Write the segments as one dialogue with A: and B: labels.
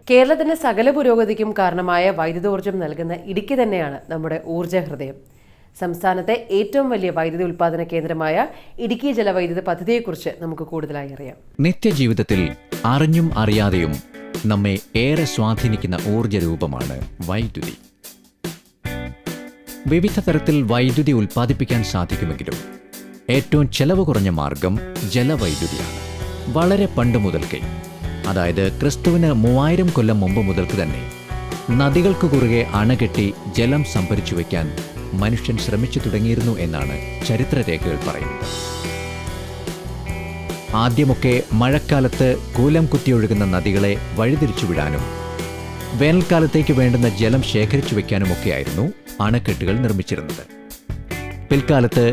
A: കേരളത്തിന്റെ സകല പുരോഗതിക്കും കാരണമായ വൈദ്യുതോർജ്ജം നൽകുന്ന ഇടുക്കി തന്നെയാണ് നമ്മുടെ ഊർജ്ജ ഹൃദയം. സംസ്ഥാനത്തെ ഏറ്റവും വലിയ വൈദ്യുതി ഉൽപ്പാദന കേന്ദ്രമായ ഇടുക്കി ജലവൈദ്യുത പദ്ധതിയെക്കുറിച്ച് നമുക്ക് കൂടുതലായി അറിയാം.
B: നിത്യജീവിതത്തിൽ അറിഞ്ഞും അറിയാതെയും നമ്മെ ഏറെ സ്വാധീനിക്കുന്ന ഊർജ്ജ രൂപമാണ് വൈദ്യുതി. വിവിധ തരത്തിൽ വൈദ്യുതി ഉൽപ്പാദിപ്പിക്കാൻ സാധിക്കുമെങ്കിലും ഏറ്റവും ചെലവ് കുറഞ്ഞ മാർഗം ജലവൈദ്യുതിയാണ്. വളരെ പണ്ട് മുതൽക്കേ, അതായത് ക്രിസ്തുവിന് 3000 കൊല്ലം മുമ്പ് മുതൽക്ക് തന്നെ നദികൾക്ക് കുറുകെ അണകെട്ടി ജലം സംഭരിച്ചു വയ്ക്കാൻ മനുഷ്യൻ ശ്രമിച്ചു തുടങ്ങിയിരുന്നു എന്നാണ് ചരിത്രരേഖകൾ പറയുന്നത്. ആദ്യമൊക്കെ മഴക്കാലത്ത് കൂലം കുത്തിയൊഴുകുന്ന നദികളെ വഴിതിരിച്ചുവിടാനും വേനൽക്കാലത്തേക്ക് വേണ്ടുന്ന ജലം ശേഖരിച്ചു വയ്ക്കാനുമൊക്കെയായിരുന്നു അണക്കെട്ടുകൾ നിർമ്മിച്ചിരുന്നത്. പിൽക്കാലത്ത്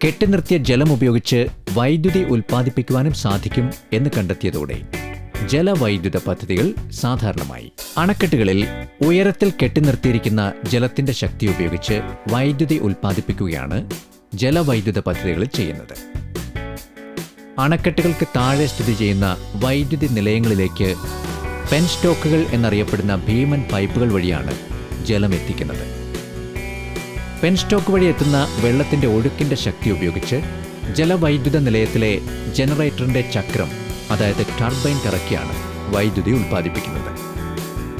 B: കെട്ടിനിർത്തിയ ജലം ഉപയോഗിച്ച് വൈദ്യുതി ഉൽപ്പാദിപ്പിക്കുവാനും സാധിക്കും എന്ന് കണ്ടെത്തിയതോടെ ജലവൈദ്യുത പദ്ധതികൾ സാധാരണമായി. അണക്കെട്ടുകളിൽ ഉയരത്തിൽ കെട്ടിനിർത്തിയിരിക്കുന്ന ജലത്തിന്റെ ശക്തി ഉപയോഗിച്ച് വൈദ്യുതി ഉൽപ്പാദിപ്പിക്കുകയാണ് ജലവൈദ്യുത പദ്ധതികളിൽ ചെയ്യുന്നത്. അണക്കെട്ടുകൾക്ക് താഴെ സ്ഥിതി ചെയ്യുന്ന വൈദ്യുതി നിലയങ്ങളിലേക്ക് പെൻസ്റ്റോക്കുകൾ എന്നറിയപ്പെടുന്ന ഭീമൻ പൈപ്പുകൾ വഴിയാണ് ജലം എത്തിക്കുന്നത്. പെൻസ്റ്റോക്ക് വഴി എത്തുന്ന വെള്ളത്തിന്റെ ഒഴുക്കിന്റെ ശക്തി ഉപയോഗിച്ച് ജലവൈദ്യുത നിലയത്തിലെ ജനറേറ്ററിന്റെ ചക്രം, അതായത് ടർബൈൻ കറക്കിയാണ് വൈദ്യുതി ഉൽപ്പാദിപ്പിക്കുന്നത്.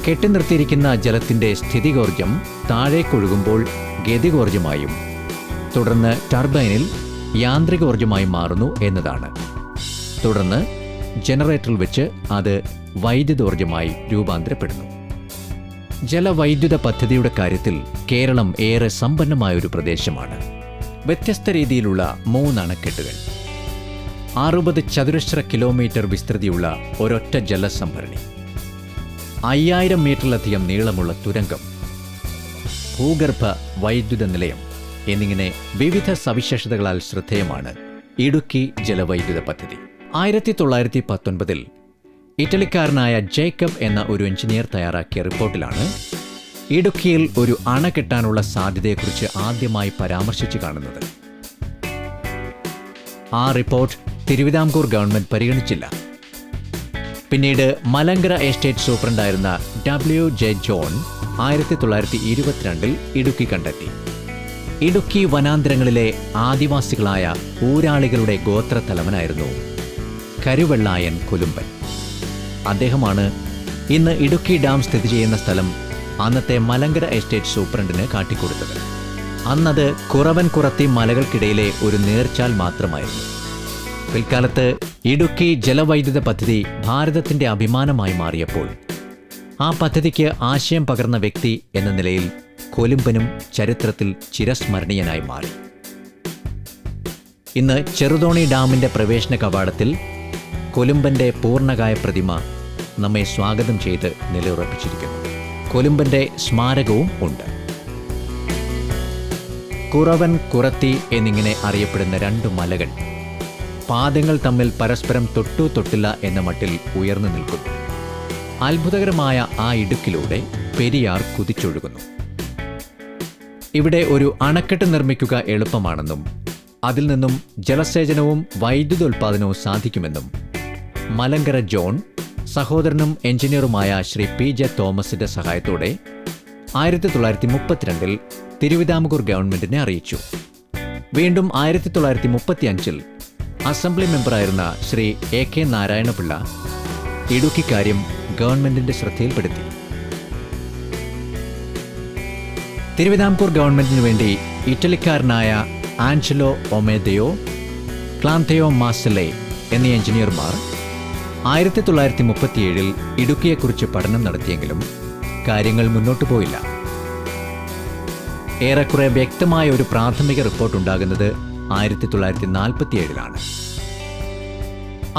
B: കെട്ടിനിർത്തിയിരിക്കുന്ന ജലത്തിന്റെ സ്ഥിതികോർജ്ജം താഴേക്കൊഴുകുമ്പോൾ ഗതികോർജ്ജമായും തുടർന്ന് ടർബൈനിൽ യാന്ത്രികോർജ്ജമായി മാറുന്നു എന്നതാണ്. തുടർന്ന് ജനറേറ്ററിൽ വെച്ച് അത് വൈദ്യുതോർജ്ജമായി രൂപാന്തരപ്പെടുന്നു. ജലവൈദ്യുത പദ്ധതിയുടെ കാര്യത്തിൽ കേരളം ഏറെ സമ്പന്നമായൊരു പ്രദേശമാണ്. വ്യത്യസ്ത രീതിയിലുള്ള 3 അണക്കെട്ടുകൾ, 60 ചതുരശ്ര കിലോമീറ്റർ വിസ്തൃതിയുള്ള ഒരൊറ്റ ജലസംഭരണി, 5000 മീറ്ററിലധികം നീളമുള്ള തുരങ്കം, ഭൂഗർഭ വൈദ്യുത നിലയം എന്നിങ്ങനെ വിവിധ സവിശേഷതകളാൽ ശ്രദ്ധേയമാണ് ഇടുക്കി ജലവൈദ്യുത പദ്ധതി. 1919 ഇറ്റലിക്കാരനായ ജേക്കബ് എന്ന ഒരു എഞ്ചിനീയർ തയ്യാറാക്കിയ റിപ്പോർട്ടിലാണ് ഇടുക്കിയിൽ ഒരു അണ കെട്ടാനുള്ള സാധ്യതയെക്കുറിച്ച് ആദ്യമായി പരാമർശിച്ചു കാണുന്നത്. ആ റിപ്പോർട്ട് തിരുവിതാംകൂർ ഗവൺമെന്റ് പരിഗണിച്ചില്ല. പിന്നീട് മലങ്കര എസ്റ്റേറ്റ് സൂപ്രണ്ടായിരുന്ന W.J. ജോൺ 1922 ഇടുക്കി കണ്ടെത്തി. ഇടുക്കി വനാന്തരങ്ങളിലെ ആദിവാസികളായ ഊരാളികളുടെ ഗോത്രത്തലവനായിരുന്നു കരുവെള്ളായൻ കൊലുമ്പൻ. അദ്ദേഹമാണ് ഇന്ന് ഇടുക്കി ഡാം സ്ഥിതി ചെയ്യുന്ന സ്ഥലം അന്നത്തെ മലങ്കര എസ്റ്റേറ്റ് സൂപ്രണ്ടിന് കാട്ടിക്കൊടുത്തത്. അന്നത് കുറവൻ കുറത്തി മലകൾക്കിടയിലെ ഒരു നീർച്ചാൽ മാത്രമായിരുന്നു. പിൽക്കാലത്ത് ഇടുക്കി ജലവൈദ്യുത പദ്ധതി ഭാരതത്തിന്റെ അഭിമാനമായി മാറിയപ്പോൾ ആ പദ്ധതിക്ക് ആശയം പകർന്ന വ്യക്തി എന്ന നിലയിൽ കൊലുമ്പനും ചരിത്രത്തിൽ ചിരസ്മരണീയനായി മാറി. ഇന്ന് ചെറുതോണി ഡാമിന്റെ പ്രവേശന കവാടത്തിൽ കൊലുമ്പന്റെ പൂർണ്ണകായ പ്രതിമ നമ്മെ സ്വാഗതം ചെയ്ത് നിലയുറപ്പിച്ചിരിക്കുന്നു. കൊലുമ്പന്റെ സ്മാരകവും ഉണ്ട്. കുറവൻ കുറത്തി എന്നിങ്ങനെ അറിയപ്പെടുന്ന 2 മലകൾ പാദങ്ങൾ തമ്മിൽ പരസ്പരം തൊട്ടു തൊട്ടില്ല എന്ന മട്ടിൽ ഉയർന്നു നിൽക്കുന്നു. അത്ഭുതകരമായ ആ ഇടുക്കിലൂടെ പെരിയാർ കുതിച്ചൊഴുകുന്നു. ഇവിടെ ഒരു അണക്കെട്ട് നിർമ്മിക്കുക എളുപ്പമാണെന്നും അതിൽ നിന്നും ജലസേചനവും വൈദ്യുതോൽപാദനവും സാധിക്കുമെന്നും മലങ്കര ജോൺ സഹോദരനും എഞ്ചിനീയറുമായ ശ്രീ P.J. തോമസിന്റെ സഹായത്തോടെ 1932 തിരുവിതാംകൂർ ഗവൺമെന്റിനെ അറിയിച്ചു. വീണ്ടും 1935 അസംബ്ലി മെമ്പറായിരുന്ന ശ്രീ A.K. നാരായണപിള്ള ഇടുക്കി കാര്യം ഗവൺമെന്റിന്റെ ശ്രദ്ധയിൽപ്പെടുത്തി. തിരുവിതാംകൂർ ഗവൺമെന്റിനു വേണ്ടി ഇറ്റലിക്കാരനായ ആഞ്ചലോ ഒമേദയോ, ക്ലാന്തയോ മാസലെ എന്നീ എഞ്ചിനീയർമാർ 1937 ഇടുക്കിയെക്കുറിച്ച് പഠനം നടത്തിയെങ്കിലും കാര്യങ്ങൾ മുന്നോട്ടു പോയില്ല. ഏറെക്കുറെ വ്യക്തമായ ഒരു പ്രാഥമിക റിപ്പോർട്ട് ഉണ്ടാകുന്നത് 1947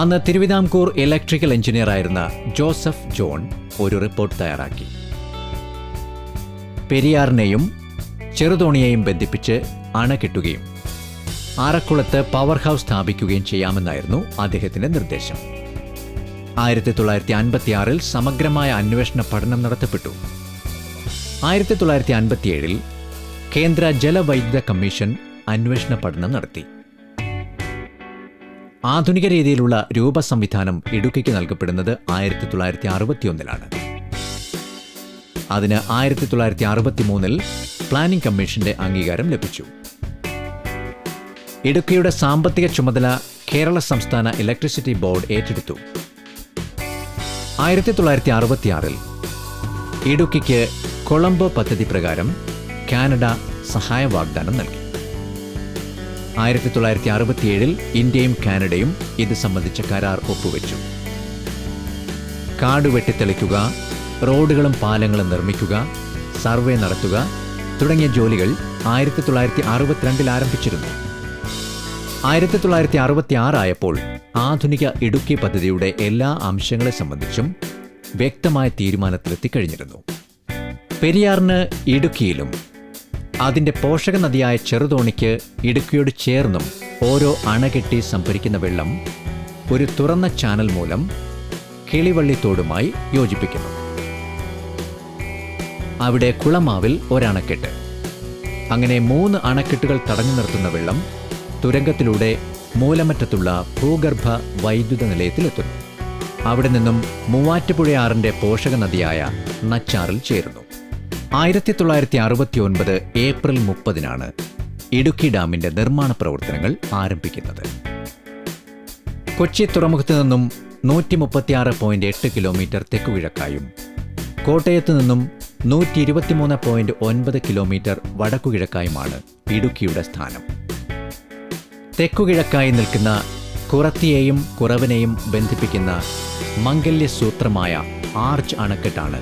B: അന്ന് തിരുവിതാംകൂർ ഇലക്ട്രിക്കൽ എഞ്ചിനീയറായിരുന്ന ജോസഫ് ജോൺ ഒരു റിപ്പോർട്ട് തയ്യാറാക്കി. പെരിയാറിനെയും ചെറുതോണിയെയും ബന്ധിപ്പിച്ച് അണ കെട്ടുകയും ആറക്കുളത്ത് പവർ ഹൗസ് സ്ഥാപിക്കുകയും ചെയ്യാമെന്നായിരുന്നു അദ്ദേഹത്തിന്റെ നിർദ്ദേശം. 1956 സമഗ്രമായ അന്വേഷണ പഠനം നടത്തപ്പെട്ടു. 1957 കേന്ദ്ര ജലവൈദ്യുത കമ്മീഷൻ അന്വേഷണ പഠനം നടത്തി. ആധുനിക രീതിയിലുള്ള രൂപസംവിധാനം ഇടുക്കിക്ക് നൽകപ്പെടുന്നത് 1961 അതിന് 1963 പ്ലാനിംഗ് കമ്മീഷന്റെ അംഗീകാരം ലഭിച്ചു. ഇടുക്കിയുടെ സാമ്പത്തിക ചുമതല കേരള സംസ്ഥാന ഇലക്ട്രിസിറ്റി ബോർഡ് ഏറ്റെടുത്തു. 1966 ഇടുക്കിക്ക് കൊളംബോ പദ്ധതി പ്രകാരം കാനഡ സഹായ വാഗ്ദാനം നൽകി. 1967 ഇന്ത്യയും കാനഡയും ഇത് സംബന്ധിച്ച കരാർ ഒപ്പുവെച്ചു. കാട് വെട്ടിത്തെളിക്കുക, റോഡുകളും പാലങ്ങളും നിർമ്മിക്കുക, സർവേ നടത്തുക തുടങ്ങിയ ജോലികൾ 1962 ആരംഭിച്ചിരുന്നു. 1966 ആയപ്പോൾ ആധുനിക ഇടുക്കി പദ്ധതിയുടെ എല്ലാ അംശങ്ങളെ സംബന്ധിച്ചും വ്യക്തമായ തീരുമാനത്തിലെത്തിക്കഴിഞ്ഞിരുന്നു. പെരിയാറിന് ഇടുക്കിയിലും അതിൻ്റെ പോഷക നദിയായ ചെറുതോണിക്ക് ഇടുക്കിയോട് ചേർന്നും ഓരോ അണകെട്ടി സംഭരിക്കുന്ന വെള്ളം ഒരു തുറന്ന ചാനൽ മൂലം കിളിവള്ളിത്തോടുമായി യോജിപ്പിക്കുന്നു. അവിടെ കുളമാവിൽ ഒരണക്കെട്ട്. അങ്ങനെ 3 അണക്കെട്ടുകൾ തടഞ്ഞു നിർത്തുന്ന വെള്ളം തുരങ്കത്തിലൂടെ മൂലമറ്റത്തുള്ള ഭൂഗർഭ വൈദ്യുത നിലയത്തിലെത്തുന്നു. അവിടെ നിന്നും മൂവാറ്റുപുഴയാറിൻ്റെ പോഷക നദിയായ നച്ചാറിൽ ചേരുന്നു. 1969 ഏപ്രിൽ 30 ഇടുക്കി ഡാമിന്റെ നിർമ്മാണ പ്രവർത്തനങ്ങൾ ആരംഭിക്കുന്നത്. കൊച്ചി തുറമുഖത്ത് നിന്നും 136.8 കിലോമീറ്റർ തെക്കുകിഴക്കായും കോട്ടയത്ത് നിന്നും 123.9 കിലോമീറ്റർ വടക്കുകിഴക്കായുമാണ് ഇടുക്കിയുടെ സ്ഥാനം. തെക്കുകിഴക്കായി നിൽക്കുന്ന കുറത്തിയെയും കുറവനെയും ബന്ധിപ്പിക്കുന്ന മംഗല്യസൂത്രമായ ആർച്ച് അണക്കെട്ടാണ്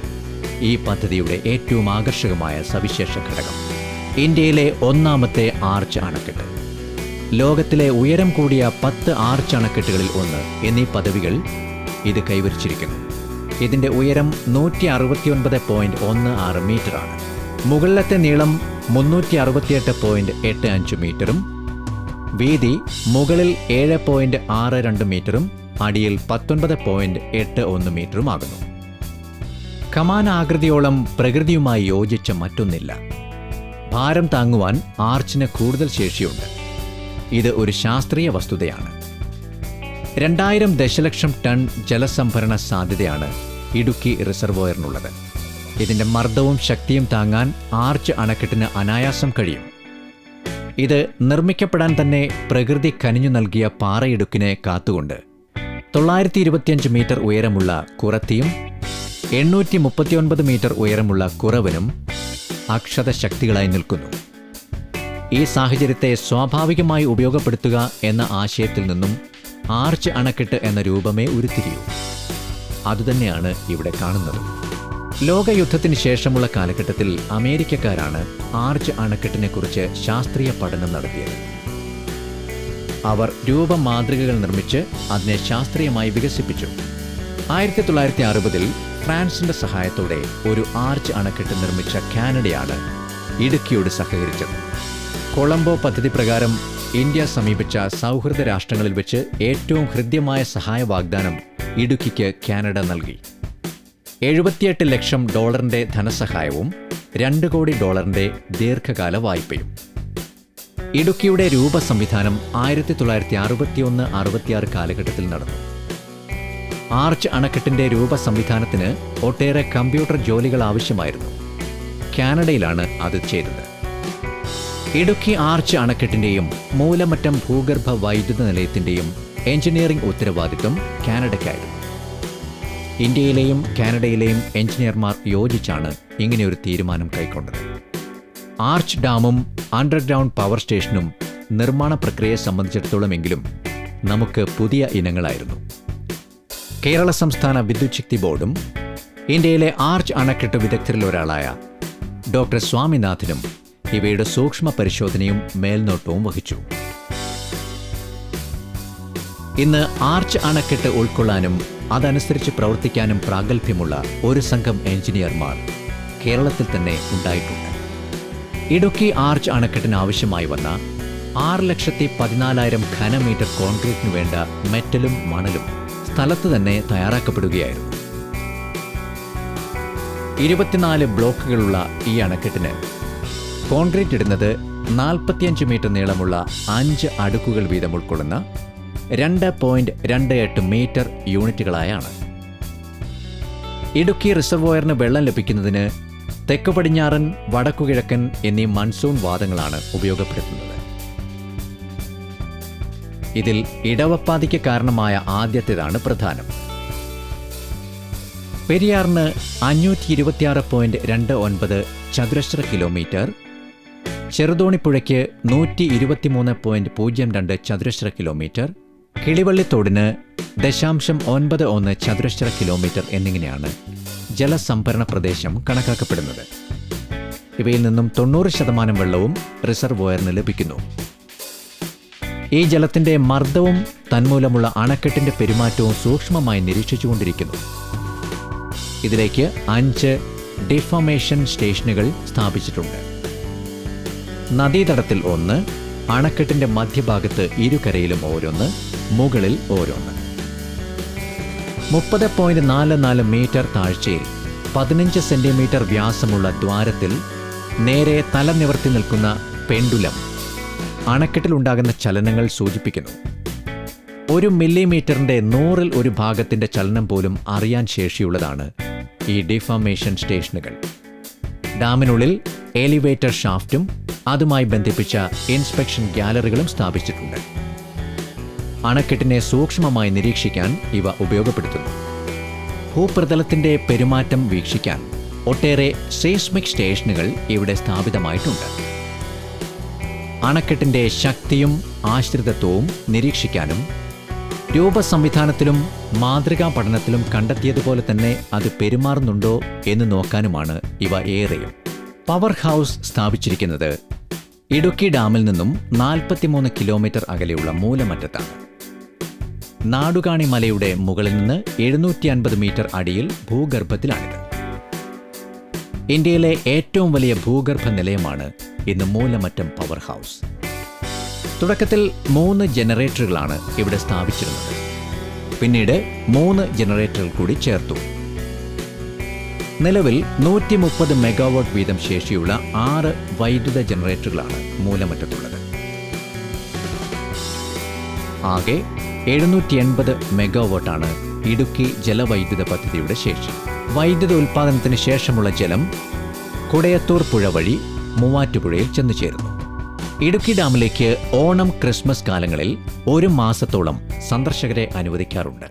B: ഈ പദ്ധതിയുടെ ഏറ്റവും ആകർഷകമായ സവിശേഷ ഘടകം. ഇന്ത്യയിലെ 1ാമത്തെ ആർച്ച് അണക്കെട്ട്, ലോകത്തിലെ ഉയരം കൂടിയ 10 ആർച്ച് അണക്കെട്ടുകളിൽ ഒന്ന് എന്നീ പദവികൾ ഇത് കൈവരിച്ചിരിക്കുന്നു. ഇതിന്റെ ഉയരം 169.16 മീറ്ററാണ്. മുകളിലത്തെ നീളം 368.85 മീറ്ററും വീതി മുകളിൽ 7.62 മീറ്ററും അടിയിൽ 19.81 മീറ്ററുമാകുന്നു. കമാന ആകൃതിയോളം പ്രകൃതിയുമായി യോജിച്ച മറ്റൊന്നില്ല. ഭാരം താങ്ങുവാൻ ആർച്ചിന് കൂടുതൽ ശേഷിയുണ്ട്. ഇത് ഒരു ശാസ്ത്രീയ വസ്തുതയാണ്. 2000 ദശലക്ഷം ടൺ ജലസംഭരണ സാധ്യതയാണ് ഇടുക്കി റിസർവോയറിനുള്ളത്. ഇതിന്റെ മർദ്ദവും ശക്തിയും താങ്ങാൻ ആർച്ച് അണക്കെട്ടിന് അനായാസം കഴിയും. ഇത് നിർമ്മിക്കപ്പെടാൻ തന്നെ പ്രകൃതി കനിഞ്ഞു നൽകിയ പാറയിടുക്കിനെ കാത്തുകൊണ്ട് 925 മീറ്റർ ഉയരമുള്ള കുറത്തിയും 839 മീറ്റർ ഉയരമുള്ള കുറവനും അക്ഷത ശക്തികളായി നിൽക്കുന്നു. ഈ സാഹചര്യത്തെ സ്വാഭാവികമായി ഉപയോഗപ്പെടുത്തുക എന്ന ആശയത്തിൽ നിന്നും ആർച്ച് അണക്കെട്ട് എന്ന രൂപമേ ഉരുത്തിരിയൂ. അതുതന്നെയാണ് ഇവിടെ കാണുന്നത്. ലോകയുദ്ധത്തിന് ശേഷമുള്ള കാലഘട്ടത്തിൽ അമേരിക്കക്കാരാണ് ആർച്ച് അണക്കെട്ടിനെക്കുറിച്ച് ശാസ്ത്രീയ പഠനം നടത്തിയത്. അവർ രൂപമാതൃകകൾ നിർമ്മിച്ച് അതിനെ ശാസ്ത്രീയമായി വികസിപ്പിച്ചു. 1960 ഫ്രാൻസിന്റെ സഹായത്തോടെ ഒരു ആർച്ച് അണക്കെട്ട് നിർമ്മിച്ച കാനഡയാണ് ഇടുക്കിയോട് സഹകരിച്ചത്. കൊളംബോ പദ്ധതി പ്രകാരം ഇന്ത്യ സമീപിച്ച സൗഹൃദ രാഷ്ട്രങ്ങളിൽ വെച്ച് ഏറ്റവും ഹൃദ്യമായ സഹായ വാഗ്ദാനം ഇടുക്കിക്ക് കാനഡ നൽകി. $78 ലക്ഷം ധനസഹായവും $2 കോടി ദീർഘകാല വായ്പയും. ഇടുക്കിയുടെ രൂപസംവിധാനം 1961-66 കാലഘട്ടത്തിൽ നടന്നു. ആർച്ച് അണക്കെട്ടിന്റെ രൂപസംവിധാനത്തിന് ഒട്ടേറെ കമ്പ്യൂട്ടർ ജോലികൾ ആവശ്യമായിരുന്നു. കാനഡയിലാണ് അത് ചെയ്തത്. ഇടുക്കി ആർച്ച് അണക്കെട്ടിന്റെയും മൂലമറ്റം ഭൂഗർഭ വൈദ്യുത നിലയത്തിന്റെയും എഞ്ചിനീയറിംഗ് ഉത്തരവാദിത്വം കാനഡയ്ക്കായിരുന്നു. ഇന്ത്യയിലെയും കാനഡയിലെയും എഞ്ചിനീയർമാർ യോജിച്ചാണ് ഇങ്ങനെയൊരു തീരുമാനം കൈക്കൊണ്ടത്. ആർച്ച് ഡാമും അണ്ടർഗ്രൗണ്ട് പവർ സ്റ്റേഷനും നിർമ്മാണ പ്രക്രിയയെ സംബന്ധിച്ചിടത്തോളമെങ്കിലും നമുക്ക് പുതിയ ഇനങ്ങളായിരുന്നു. കേരള സംസ്ഥാന വിദ്യുത് ശക്തി ബോർഡും ഇന്ത്യയിലെ ആർച്ച് അണക്കെട്ട് വിദഗ്ധരിൽ ഒരാളായ ഡോക്ടർ സ്വാമിനാഥനും ഇവയുടെ സൂക്ഷ്മ പരിശോധനയും മേൽനോട്ടവും വഹിച്ചു. ഇന്ന് ആർച്ച് അണക്കെട്ട് ഉൾക്കൊള്ളാനും അതനുസരിച്ച് പ്രവർത്തിക്കാനും പ്രാഗൽഭ്യമുള്ള ഒരു സംഘം എഞ്ചിനീയർമാർ കേരളത്തിൽ തന്നെ ഉണ്ടായിട്ടുണ്ട്. ഇടുക്കി ആർച്ച് അണക്കെട്ടിന് ആവശ്യമായി വന്ന 6,14,000 ഘനമീറ്റർ കോൺക്രീറ്റിനു വേണ്ട മെറ്റലും മണലും സ്ഥലത്ത് തന്നെ തയ്യാറാക്കപ്പെടുകയായിരുന്നു. 24 ബ്ലോക്കുകളുള്ള ഈ അണക്കെട്ടിന് കോൺക്രീറ്റ് ഇടുന്നത് 45 മീറ്റർ നീളമുള്ള 5 അടുക്കുകൾ വീതം ഉൾക്കൊള്ളുന്ന 2.28 മീറ്റർ യൂണിറ്റുകളായാണ്. ഇടുക്കി റിസർവോയറിന് വെള്ളം ലഭിക്കുന്നതിന് തെക്ക് പടിഞ്ഞാറൻ, വടക്കുകിഴക്കൻ എന്നീ മൺസൂൺ വാതങ്ങളാണ് ഉപയോഗപ്പെടുത്തുന്നത്. ഇതിൽ ഇടവപ്പാതിക്ക് കാരണമായ ആദ്യത്തേതാണ് പ്രധാനം. പെരിയാറിന് 526.29 ചതുരശ്ര കിലോമീറ്റർ, ചെറുതോണിപ്പുഴയ്ക്ക് 123.02 ചതുരശ്ര കിലോമീറ്റർ, കിളിവള്ളിത്തോടിന് 0.91 ചതുരശ്ര കിലോമീറ്റർ എന്നിങ്ങനെയാണ് ജലസംഭരണ പ്രദേശം കണക്കാക്കപ്പെടുന്നത്. ഇവയിൽ നിന്നും 90% വെള്ളവും റിസർവോയറിന് ലഭിക്കുന്നു. ഈ ജലത്തിന്റെ മർദ്ദവും തന്മൂലമുള്ള അണക്കെട്ടിന്റെ പെരുമാറ്റവും സൂക്ഷ്മമായി നിരീക്ഷിച്ചുകൊണ്ടിരിക്കുന്നു. ഇതിലേക്ക് 5 ഡിഫോമേഷൻ സ്റ്റേഷനുകൾ സ്ഥാപിച്ചിട്ടുണ്ട്. നദീതടത്തിൽ 1, അണക്കെട്ടിന്റെ മധ്യഭാഗത്ത് ഇരുകരയിലും ഓരോന്ന്, മുകളിൽ ഓരോന്ന്. 30.44 മീറ്റർ താഴ്ചയിൽ 15 സെന്റിമീറ്റർ വ്യാസമുള്ള ദ്വാരത്തിൽ നേരെ തല നിവർത്തി നിൽക്കുന്ന പെൻഡുലം അണക്കെട്ടിലുണ്ടാകുന്ന ചലനങ്ങൾ സൂചിപ്പിക്കുന്നു. 1 മില്ലിമീറ്ററിന്റെ 100ൽ 1 ഭാഗത്തിന്റെ ചലനം പോലും അറിയാൻ ശേഷിയുള്ളതാണ് ഈ ഡിഫോമേഷൻ സ്റ്റേഷനുകൾ. ഡാമിനുള്ളിൽ എലിവേറ്റർ ഷാഫ്റ്റും അതുമായി ബന്ധിപ്പിച്ച ഇൻസ്പെക്ഷൻ ഗ്യാലറികളും സ്ഥാപിച്ചിട്ടുണ്ട്. അണക്കെട്ടിനെ സൂക്ഷ്മമായി നിരീക്ഷിക്കാൻ ഇവ ഉപയോഗപ്പെടുത്തുന്നു. ഭൂപ്രതലത്തിന്റെ പെരുമാറ്റം വീക്ഷിക്കാൻ ഒട്ടേറെ സീസ്മിക് സ്റ്റേഷനുകൾ ഇവിടെ സ്ഥാപിതമായിട്ടുണ്ട്. അണക്കെട്ടിന്റെ ശക്തിയും ആശ്രിതത്വവും നിരീക്ഷിക്കാനും രൂപസംവിധാനത്തിലും മാതൃകാ പഠനത്തിലും കണ്ടെത്തിയതുപോലെ തന്നെ അത് പെരുമാറുന്നുണ്ടോ എന്ന് നോക്കാനുമാണ് ഇവ ഏറെയും. പവർ ഹൗസ് സ്ഥാപിച്ചിരിക്കുന്നത് ഇടുക്കി ഡാമിൽ നിന്നും 43 കിലോമീറ്റർ അകലെയുള്ള മൂലമറ്റത്താണ്. നാടുകാണി മലയുടെ മുകളിൽ നിന്ന് 750 മീറ്റർ അടിയിൽ ഭൂഗർഭത്തിലാണിത്. ഇന്ത്യയിലെ ഏറ്റവും വലിയ ഭൂഗർഭ നിലയമാണ് ഇന്ന് മൂലമറ്റം പവർ ഹൗസ്. തുടക്കത്തിൽ 3 ജനറേറ്ററുകളാണ് ഇവിടെ സ്ഥാപിച്ചിരുന്നത്. പിന്നീട് 3 ജനറേറ്ററുകൾ കൂടി ചേർത്തു. നിലവിൽ 130 മെഗാവാട്ട് വീതം ശേഷിയുള്ള 6 വൈദ്യുത ജനറേറ്ററുകളാണ് മൂലമറ്റത്തുള്ളത്. ആകെ 780 മെഗാവാട്ടാണ് ഇടുക്കി ജലവൈദ്യുത പദ്ധതിയുടെ ശേഷി. വൈദ്യുത ഉൽപ്പാദനത്തിന് ശേഷമുള്ള ജലം കുടയത്തൂർ പുഴ വഴി മൂവാറ്റുപുഴയിൽ ചെന്നു ചേരുന്നു. ഇടുക്കി ഡാമിലേക്ക് ഓണം, ക്രിസ്മസ് കാലങ്ങളിൽ 1 മാസത്തോളം സന്ദർശകരെ അനുവദിക്കാറുണ്ട്.